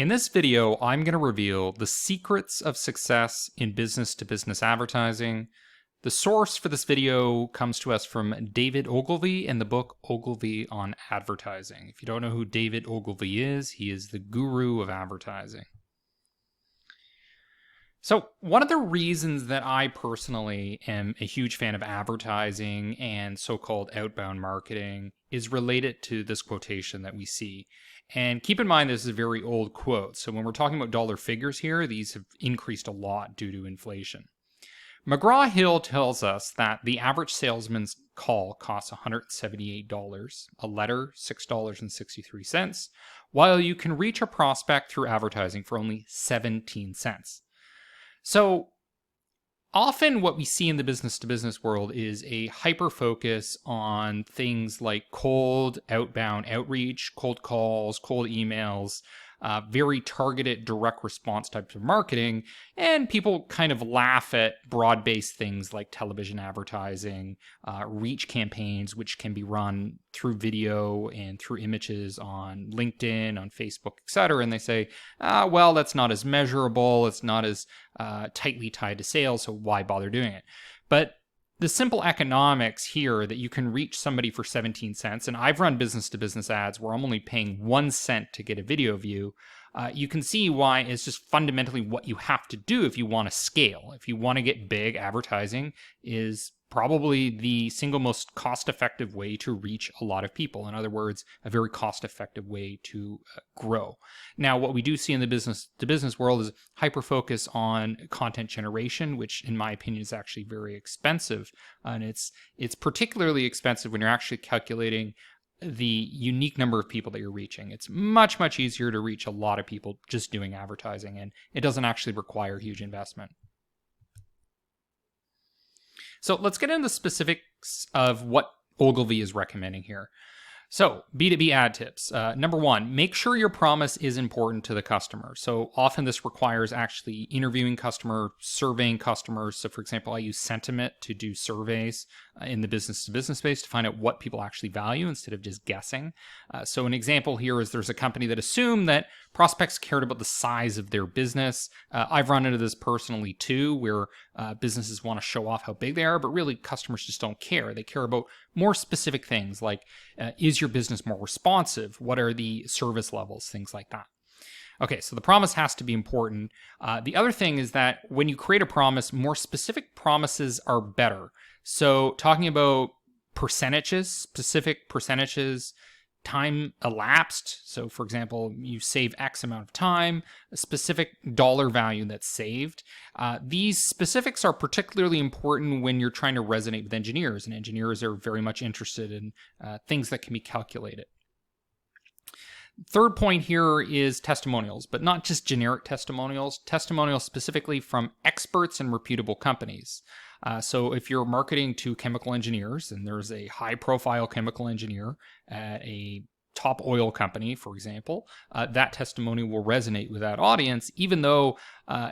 In this video, I'm going to reveal the secrets of success in business-to-business advertising. The source for this video comes to us from David Ogilvy in the book Ogilvy on Advertising. If you don't know who David Ogilvy is, he is the guru of advertising. So one of the reasons that I personally am a huge fan of advertising and so-called outbound marketing is related to this quotation that we see. And keep in mind, this is a very old quote. So when we're talking about dollar figures here, these have increased a lot due to inflation. McGraw-Hill tells us that the average salesman's call costs $178, a letter $6.63, while you can reach a prospect through advertising for only 17 cents. So often what we see in the business-to-business world is a hyper-focus on things like cold outbound outreach, cold calls, cold emails, very targeted direct response types of marketing, and people kind of laugh at broad-based things like television advertising, reach campaigns, which can be run through video and through images on LinkedIn, on Facebook, etc. And they say, well, that's not as measurable, it's not as tightly tied to sales, so why bother doing it? But the simple economics here that you can reach somebody for 17 cents, and I've run business-to-business ads where I'm only paying 1 cent to get a video view, you can see why it's just fundamentally what you have to do if you want to scale. If you want to get big, advertising is probably the single most cost-effective way to reach a lot of people. In other words, a very cost-effective way to grow. Now, what we do see in the business-to-business world is hyper-focus on content generation, which in my opinion is actually very expensive. And it's particularly expensive when you're actually calculating the unique number of people that you're reaching. It's much, much easier to reach a lot of people just doing advertising, and it doesn't actually require huge investment. So let's get into the specifics of what Ogilvy is recommending here. So B2B ad tips. Number one, make sure your promise is important to the customer. So often this requires actually interviewing customers, surveying customers. So for example, I use sentiment to do surveys in the business-to-business space to find out what people actually value instead of just guessing. So an example here is there's a company that assumed that prospects cared about the size of their business. I've run into this personally too, where businesses want to show off how big they are, but really customers just don't care. They care about more specific things like, is your business more responsive? What are the service levels? Things like that. Okay, so the promise has to be important. The other thing is that when you create a promise, more specific promises are better. So talking about percentages, specific percentages, time elapsed. So for example, you save X amount of time, a specific dollar value that's saved. These specifics are particularly important when you're trying to resonate with engineers, and engineers are very much interested in things that can be calculated. Third point here is testimonials, but not just generic testimonials specifically from experts and reputable companies. So if you're marketing to chemical engineers, and there's a high-profile chemical engineer at a top oil company, for example, that testimony will resonate with that audience, even though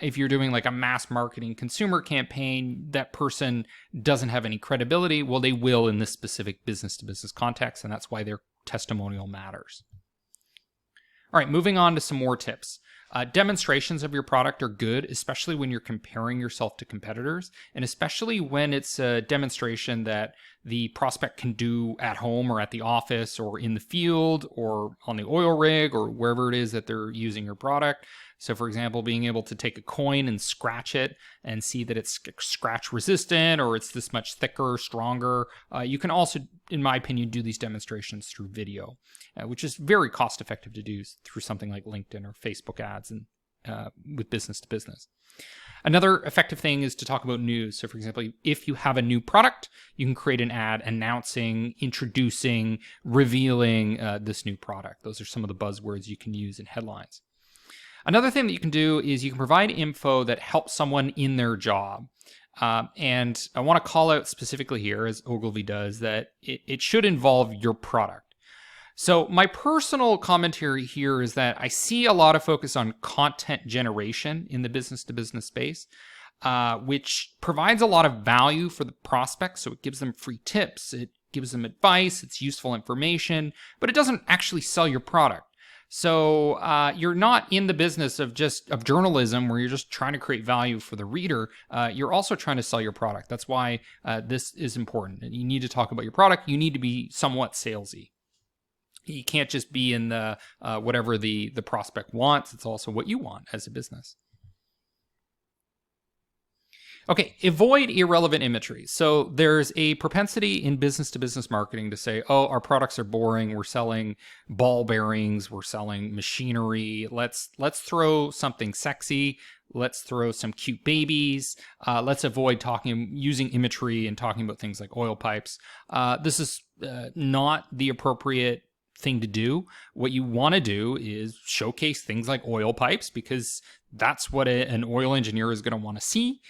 if you're doing like a mass marketing consumer campaign, that person doesn't have any credibility. Well, they will in this specific business-to-business context, and that's why their testimonial matters. All right, moving on to some more tips. Demonstrations of your product are good, especially when you're comparing yourself to competitors, and especially when it's a demonstration that the prospect can do at home or at the office or in the field or on the oil rig or wherever it is that they're using your product. So for example, being able to take a coin and scratch it and see that it's scratch resistant or it's this much thicker, stronger. You can also, in my opinion, do these demonstrations through video, which is very cost effective to do through something like LinkedIn or Facebook ads and with business to business. Another effective thing is to talk about news. So for example, if you have a new product, you can create an ad announcing, introducing, revealing this new product. Those are some of the buzzwords you can use in headlines. Another thing that you can do is you can provide info that helps someone in their job. And I want to call out specifically here, as Ogilvy does, that it should involve your product. So my personal commentary here is that I see a lot of focus on content generation in the business-to-business space, which provides a lot of value for the prospect. So it gives them free tips, it gives them advice, it's useful information, but it doesn't actually sell your product. So you're not in the business of journalism where you're just trying to create value for the reader. You're also trying to sell your product. That's why this is important. You need to talk about your product. You need to be somewhat salesy. You can't just be in the whatever the prospect wants. It's also what you want as a business. Okay, avoid irrelevant imagery. So there's a propensity in business-to-business marketing to say, oh, our products are boring. We're selling ball bearings. We're selling machinery. Let's throw something sexy. Let's throw some cute babies. Let's avoid using imagery and talking about things like oil pipes. This is not the appropriate thing to do. What you want to do is showcase things like oil pipes because that's what an oil engineer is going to want to see.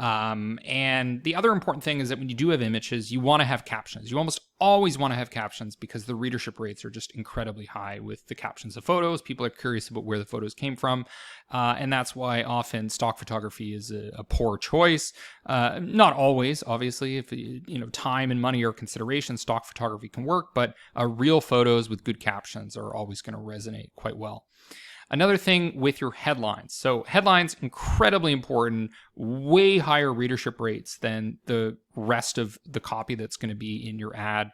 And the other important thing is that when you do have images, you want to have captions. You almost always want to have captions because the readership rates are just incredibly high with the captions of photos. People are curious about where the photos came from. And that's why often stock photography is a poor choice. Not always, obviously, if time and money are consideration, stock photography can work, but real photos with good captions are always going to resonate quite well. Another thing with your headlines. So headlines, incredibly important, way higher readership rates than the rest of the copy that's going to be in your ad.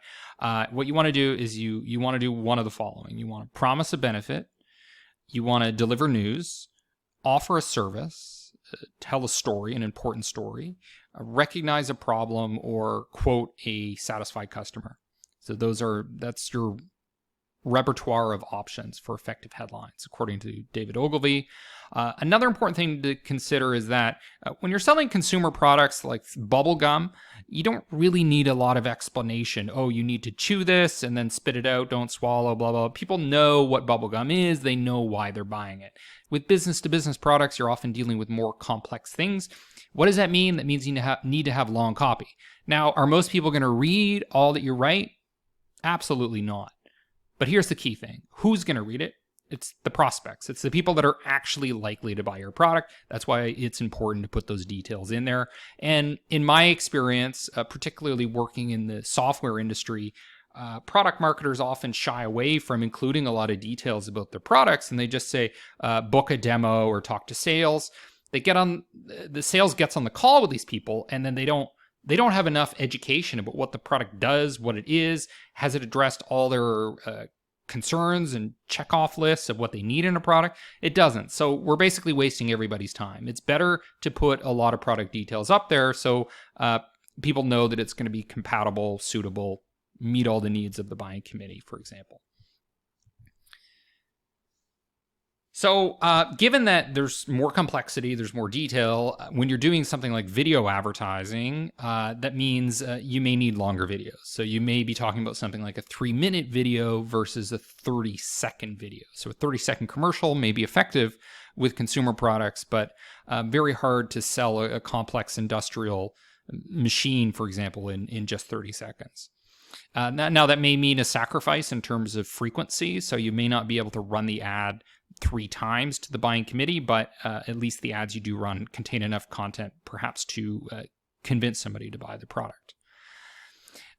What you want to do is you want to do one of the following. You want to promise a benefit. You want to deliver news, offer a service, tell a story, an important story, recognize a problem, or quote a satisfied customer. So that's your repertoire of options for effective headlines, according to David Ogilvy. Another important thing to consider is that when you're selling consumer products like bubble gum, you don't really need a lot of explanation. Oh, you need to chew this and then spit it out, don't swallow, blah, blah. People know what bubble gum is. They know why they're buying it. With business-to-business products, you're often dealing with more complex things. What does that mean? That means you need to have long copy. Now, are most people going to read all that you write? Absolutely not. But here's the key thing. Who's going to read it? It's the prospects. It's the people that are actually likely to buy your product. That's why it's important to put those details in there. And in my experience, particularly working in the software industry, product marketers often shy away from including a lot of details about their products, and they just say, book a demo or talk to sales. The sales gets on the call with these people, and then they don't have enough education about what the product does, what it is, has it addressed all their concerns and checkoff lists of what they need in a product? It doesn't. So we're basically wasting everybody's time. It's better to put a lot of product details up there so people know that it's going to be compatible, suitable, meet all the needs of the buying committee, for example. So given that there's more complexity, there's more detail, when you're doing something like video advertising, that means you may need longer videos. So you may be talking about something like a 3-minute video versus a 30-second video. So a 30-second commercial may be effective with consumer products, but very hard to sell a complex industrial machine, for example, in just 30 seconds. Now that may mean a sacrifice in terms of frequency. So you may not be able to run the ad 3 times to the buying committee, but at least the ads you do run contain enough content perhaps to convince somebody to buy the product.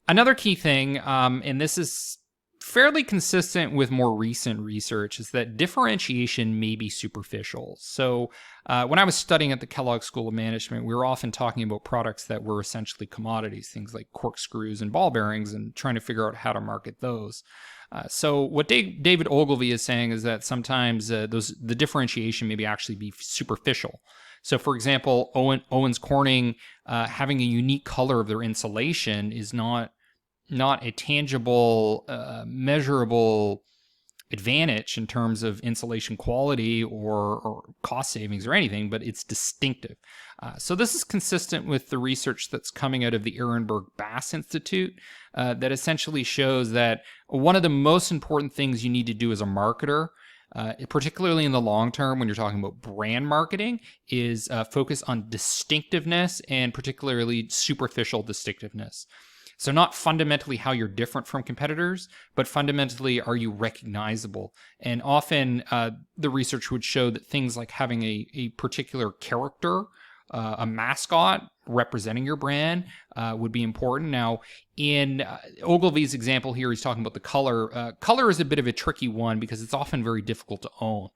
Another key thing, and this is fairly consistent with more recent research, is that differentiation may be superficial. So when I was studying at the Kellogg School of Management, we were often talking about products that were essentially commodities, things like corkscrews and ball bearings, and trying to figure out how to market those. So what David Ogilvy is saying is that sometimes the differentiation maybe actually be superficial. So for example, Owens Corning having a unique color of their insulation is not a tangible, measurable advantage in terms of insulation quality or cost savings or anything, but it's distinctive. So this is consistent with the research that's coming out of the Ehrenberg Bass Institute that essentially shows that one of the most important things you need to do as a marketer, particularly in the long term when you're talking about brand marketing, is focus on distinctiveness and particularly superficial distinctiveness. So not fundamentally how you're different from competitors, but fundamentally, are you recognizable? And often the research would show that things like having a particular character a mascot representing your brand would be important. Now, in Ogilvy's example here, he's talking about the color. Color is a bit of a tricky one because it's often very difficult to own.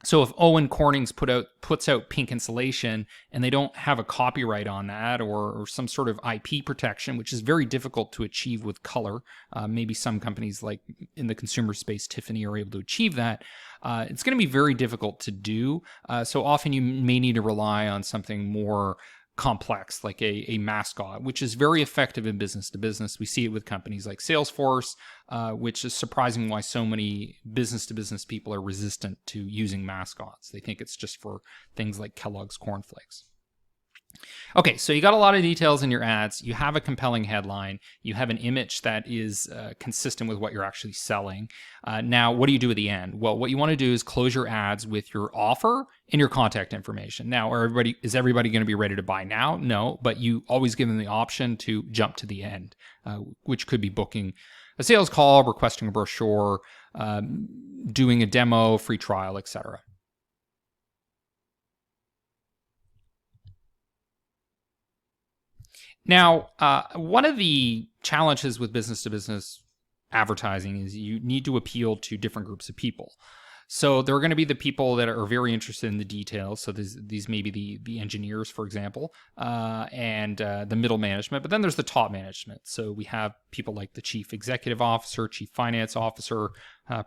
So if Owen Corning's puts out pink insulation and they don't have a copyright on that or some sort of IP protection, which is very difficult to achieve with color, maybe some companies like in the consumer space, Tiffany, are able to achieve that. It's going to be very difficult to do. So often you may need to rely on something more complex, like a mascot, which is very effective in business to business. We see it with companies like Salesforce, which is surprising why so many business to business people are resistant to using mascots. They think it's just for things like Kellogg's Corn Flakes. Okay, so you got a lot of details in your ads. You have a compelling headline. You have an image that is consistent with what you're actually selling. Now, what do you do at the end? Well, what you want to do is close your ads with your offer and your contact information. Now, is everybody going to be ready to buy now? No, but you always give them the option to jump to the end, which could be booking a sales call, requesting a brochure, doing a demo, free trial, etc. Now, one of the challenges with business-to-business advertising is you need to appeal to different groups of people. So there are going to be the people that are very interested in the details. So these may be the engineers, for example, and the middle management. But then there's the top management. So we have people like the chief executive officer, chief finance officer,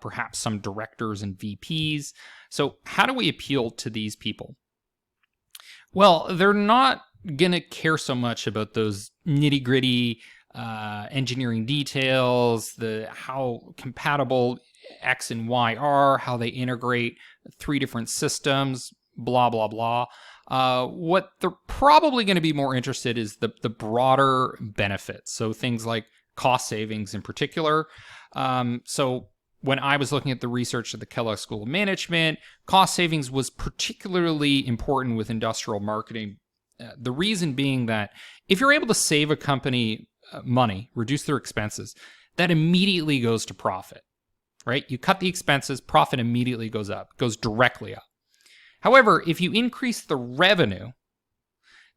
perhaps some directors and VPs. So how do we appeal to these people? Well, they're not going to care so much about those nitty gritty engineering details, how compatible X and Y are, how they integrate 3 different systems, blah, blah, blah. What they're probably going to be more interested is the broader benefits. So things like cost savings in particular. So when I was looking at the research at the Kellogg School of Management, cost savings was particularly important with industrial marketing. The reason being that if you're able to save a company money, reduce their expenses, that immediately goes to profit, right? You cut the expenses, profit immediately goes up, goes directly up. However, if you increase the revenue,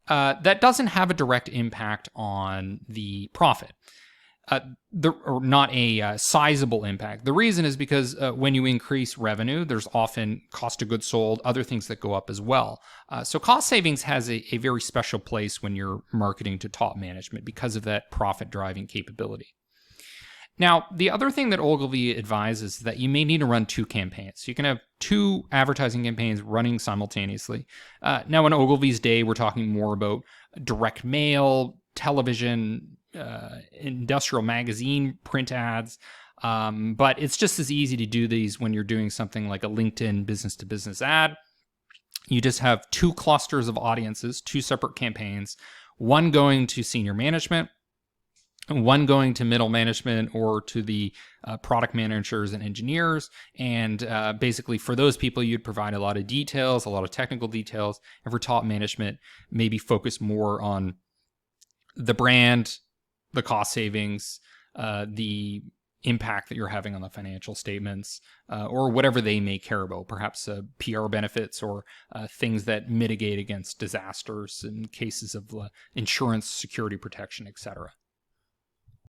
that doesn't have a direct impact on the profit. Or not a sizable impact. The reason is because when you increase revenue, there's often cost of goods sold, other things that go up as well. So cost savings has a very special place when you're marketing to top management because of that profit driving capability. Now, the other thing that Ogilvy advises is that you may need to run 2 campaigns. So you can have 2 advertising campaigns running simultaneously. Now, in Ogilvy's day, we're talking more about direct mail, television, industrial magazine print ads, but it's just as easy to do these when you're doing something like a LinkedIn business-to-business ad. You just have 2 clusters of audiences, 2 separate campaigns, one going to senior management, one going to middle management or to the product managers and engineers. And basically for those people, you'd provide a lot of details, a lot of technical details, and for top management, maybe focus more on the brand, the cost savings, the impact that you're having on the financial statements, or whatever they may care about, perhaps PR benefits or things that mitigate against disasters in cases of insurance, security protection, etc.